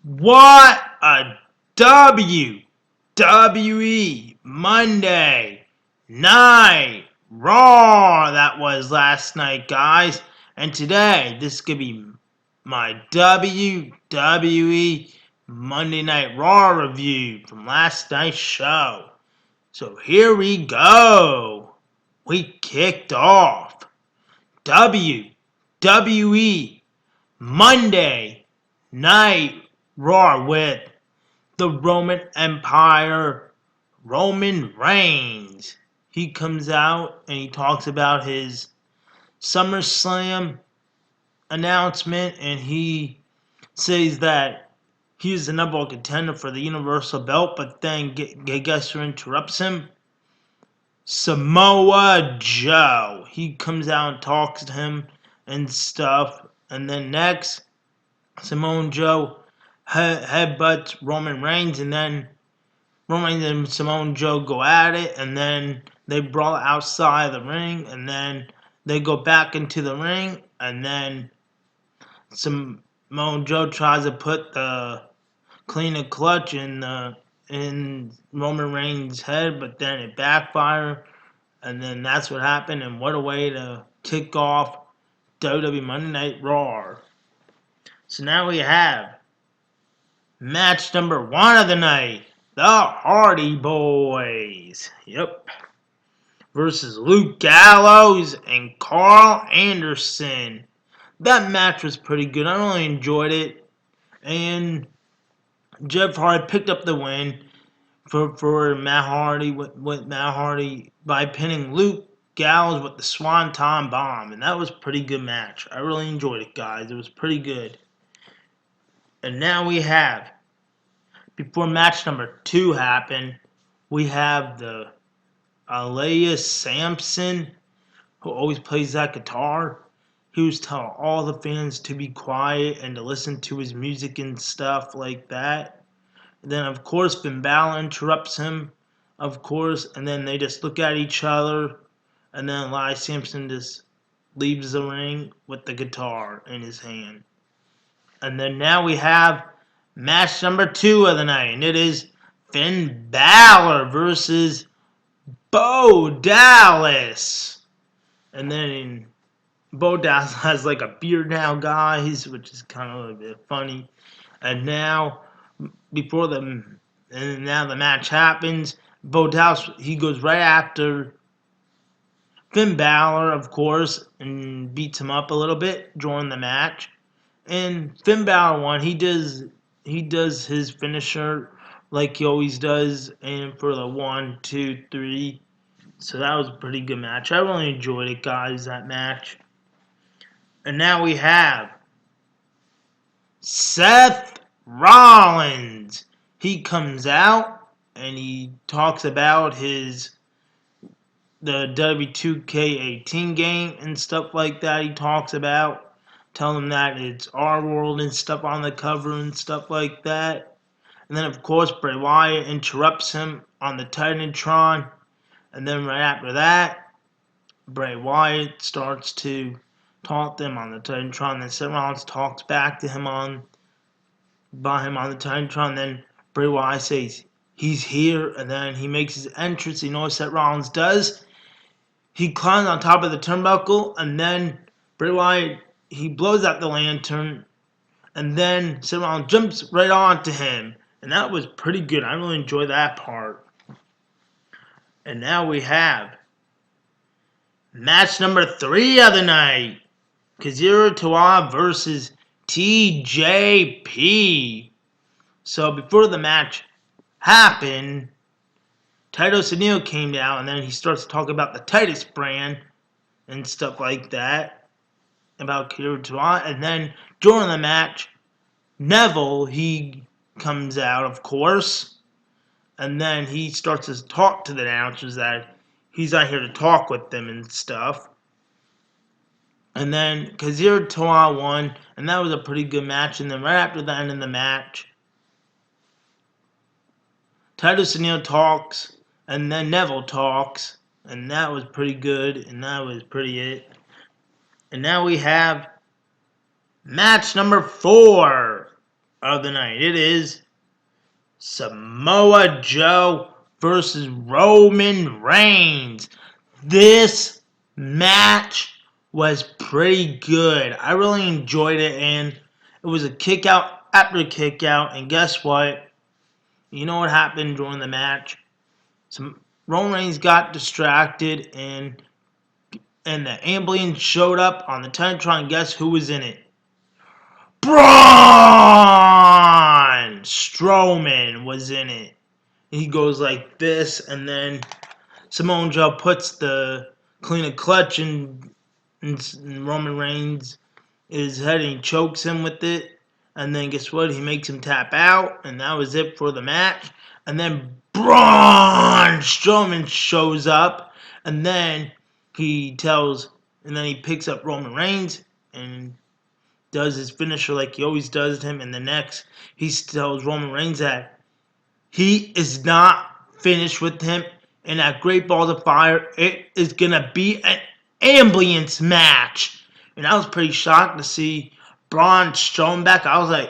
What a WWE Monday Night Raw that was last night, guys. And today, this is going to be my WWE Monday Night Raw review from last night's show. So here we go. We kicked off WWE Monday Night Raw with the Roman Empire, Roman Reigns. He comes out and he talks about his SummerSlam announcement, and he says that he is the number one contender for the Universal Belt, but then guess who interrupts him? Samoa Joe. He comes out and talks to him and stuff, and then next, Samoa Joe headbutts Roman Reigns, and then Roman Reigns and Samoa Joe go at it, and then they brawl outside the ring, and then they go back into the ring, and then Samoa Joe tries to put the clean clutch in Roman Reigns' head, but then it backfired, and then that's what happened, and what a way to kick off WWE Monday Night Raw. So now we have match number 1 of the night. The Hardy Boys. Yep. Versus Luke Gallows and Karl Anderson. That match was pretty good. I really enjoyed it. And Jeff Hardy picked up the win for Matt Hardy with Matt Hardy by pinning Luke Gallows with the Swanton Bomb. And that was a pretty good match. I really enjoyed it, guys. It was pretty good. And now we have, before match number 2 happened, we have the Layst Sampson, who always plays that guitar. He was telling all the fans to be quiet and to listen to his music and stuff like that. And then, of course, Finn Balor interrupts him, of course, and then they just look at each other, and then Layst Sampson just leaves the ring with the guitar in his hand. And then now we have match number 2 of the night, and it is Finn Balor versus Bo Dallas. And then Bo Dallas has like a beard now, guys, which is kind of a bit funny. And now, now the match happens. Bo Dallas, he goes right after Finn Balor, of course, and beats him up a little bit during the match. And Finn Balor won. He does his finisher like he always does, and for the 1, 2, 3. So that was a pretty good match. I really enjoyed it, guys, that match. And now we have Seth Rollins. He comes out and he talks about the W2K18 game and stuff like that. He talks about telling them that it's our world and stuff on the cover and stuff like that. And then, of course, Bray Wyatt interrupts him on the Titantron. And then right after that, Bray Wyatt starts to taunt them on the Titantron. Then Seth Rollins talks back to him on the Titantron. Then Bray Wyatt says he's here, and then he makes his entrance. You know what Seth Rollins does? He climbs on top of the turnbuckle, and then Bray Wyatt, he blows out the lantern, and then Seth Rollins jumps right onto him. And that was pretty good. I really enjoyed that part. And now we have match number 3 of the night. Cesaro versus TJP. So before the match happened, Titus and ONeil came down, and then he starts to talk about the Titus brand and stuff like that. About Cesaro. And then during the match, Neville, he comes out, of course. And then he starts to talk to the announcers that he's not here to talk with them and stuff. And then Cesaro won, and that was a pretty good match. And then right after the end of the match, Titus and ONeil talks, and then Neville talks, and that was pretty good, and that was pretty it. And now we have match number 4. of the night. It is Samoa Joe versus Roman Reigns. This match was pretty good. I really enjoyed it, and it was a kick out after kick out. And guess what? You know what happened during the match? Roman Reigns got distracted, and the ambulance showed up on the Titantron. Guess who was in it? Braun Strowman was in it. He goes like this, and then Samoa Joe puts the clean clutch in Roman Reigns' head, and he chokes him with it. And then guess what? He makes him tap out, and that was it for the match. And then Braun Strowman shows up, and then he picks up Roman Reigns and does his finisher like he always does to him. And the next, he tells Roman Reigns that he is not finished with him. And at Great Balls of Fire, it is going to be an ambulance match. And I was pretty shocked to see Braun Strowman back. I was like,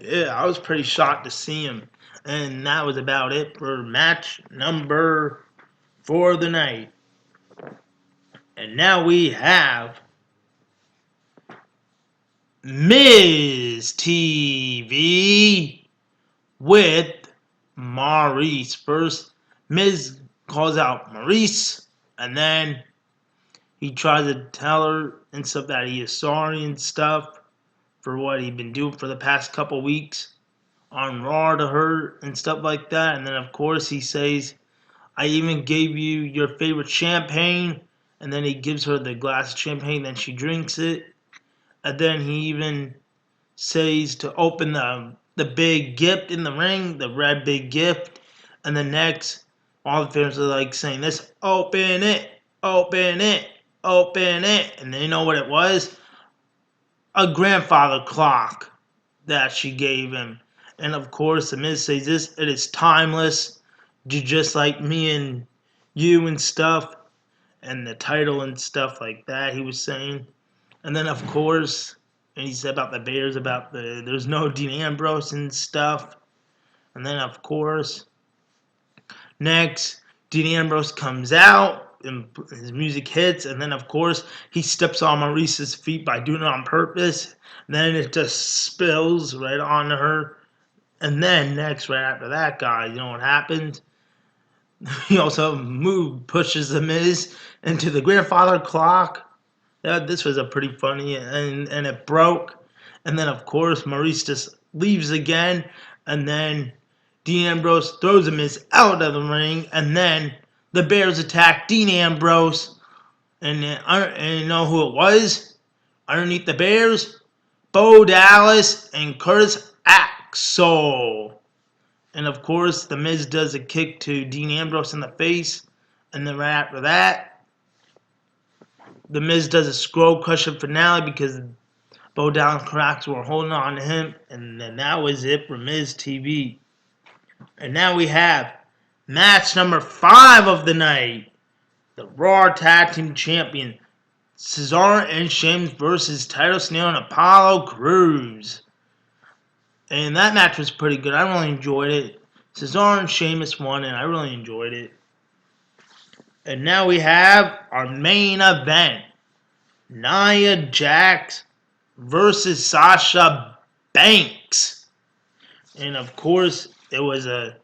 yeah, I was pretty shocked to see him. And that was about it for match number 4 of the night. And now we have Miz TV with Maurice. First, Miz calls out Maurice, and then he tries to tell her and stuff that he is sorry and stuff for what he'd been doing for the past couple weeks on Raw to her and stuff like that. And then, of course, he says, I even gave you your favorite champagne. And then he gives her the glass of champagne, then she drinks it. And then he even says to open the big gift in the ring, the red big gift. And the next, all the fans are like saying this, open it, open it, open it. And they know what it was? A grandfather clock that she gave him. And of course, the Miz says this, it is timeless, just like me and you and stuff, and the title and stuff like that, he was saying. And then, of course, and he said about the Bears, about there's no Dean Ambrose and stuff. And then, of course, next, Dean Ambrose comes out, and his music hits, and then, of course, he steps on Maurice's feet by doing it on purpose. And then it just spills right onto her. And then, next, right after that, guys, you know what happens? He also pushes the Miz into the grandfather clock. Yeah, this was a pretty funny, and it broke. And then, of course, Maurice just leaves again. And then Dean Ambrose throws the Miz out of the ring. And then the Bears attack Dean Ambrose. And you know who it was? Underneath the Bears? Bo Dallas and Curtis Axel. And of course, the Miz does a kick to Dean Ambrose in the face. And then right after that, the Miz does a skull crusher finale because Bo Dallas and Cracks were holding on to him. And then that was it for Miz TV. And now we have match number 5 of the night. The Raw Tag Team Champion, Cesaro and Sheamus versus Titus and Apollo Crews. And that match was pretty good. I really enjoyed it. Cesaro and Sheamus won, and I really enjoyed it. And now we have our main event. Nia Jax versus Sasha Banks. And of course, it was a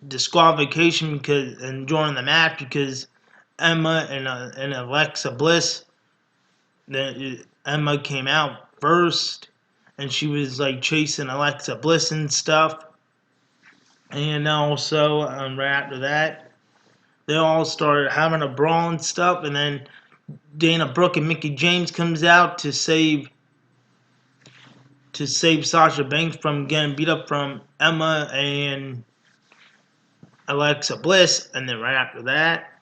disqualification during the match because Emma and Alexa Bliss, Emma came out first, and she was like chasing Alexa Bliss and stuff. And also, right after that, they all started having a brawl and stuff. And then Dana Brooke and Mickie James comes out to save Sasha Banks from getting beat up from Emma and Alexa Bliss. And then right after that,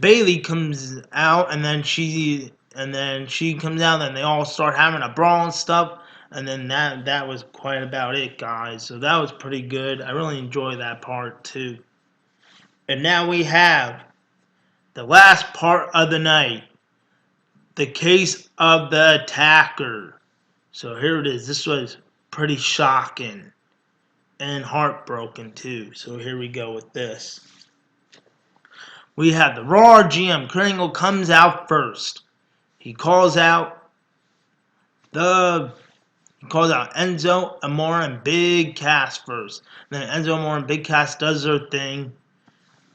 Bayley comes out, and then she comes out, and they all start having a brawl and stuff. And then that was quite about it, guys. So that was pretty good. I really enjoyed that part too. And now we have the last part of the night. The case of the attacker. So here it is. This was pretty shocking and heartbroken too. So here we go with this. We have the Raw GM. Kringle comes out first. He calls out Enzo, Amore, and Big Cass first. Then Enzo, Amore, and Big Cass does their thing.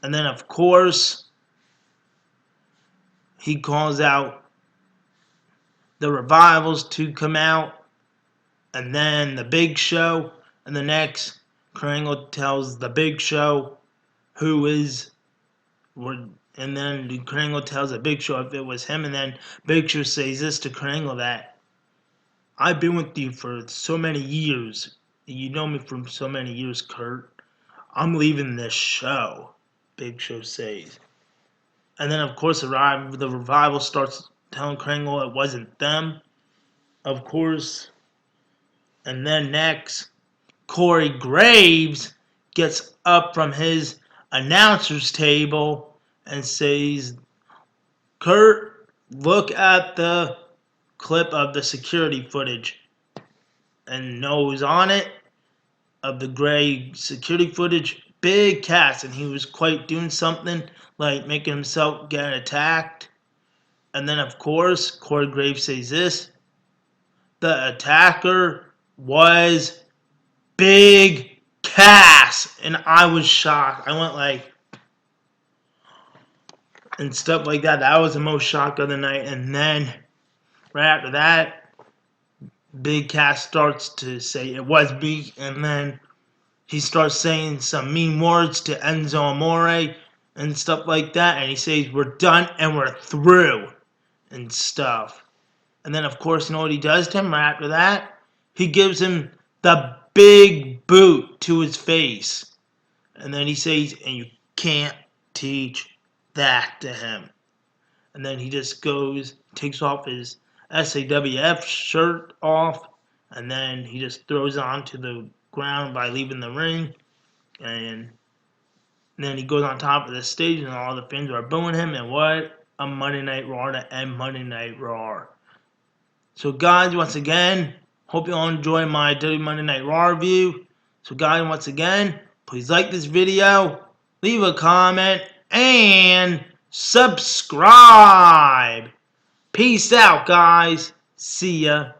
And then, of course, he calls out the Revivals to come out. And then the Big Show. And the next, Kringle tells the Big Show who is... And then Kringle tells the Big Show if it was him. And then Big Show says this to Kringle that I've been with you for so many years. You know me from so many years, Kurt. I'm leaving this show, Big Show says. And then, of course, the Revival starts telling Kringle it wasn't them, of course. And then next, Corey Graves gets up from his announcer's table and says, Kurt, look at the clip of the security footage. And knows on it of the gray security footage, Big Cass, and he was quite doing something like making himself get attacked. And then, of course, Corey Graves says this: the attacker was Big Cass, and I was shocked. I went like, and stuff like that. That was the most shock of the night. And then, right after that, Big Cass starts to say it was Big, and then he starts saying some mean words to Enzo Amore and stuff like that. And he says, we're done and we're through and stuff. And then, of course, you know what he does to him right after that? He gives him the big boot to his face. And then he says, and you can't teach that to him. And then he just goes, takes off his SAWF shirt off, and then he just throws it onto the ground by leaving the ring, and then he goes on top of the stage and all the fans are booing him, and what a Monday Night Raw to end Monday Night Raw. So guys, once again, hope you all enjoy my WWE Monday Night Raw review. So guys, once again, please like this video, leave a comment, and subscribe. Peace out, guys. See ya.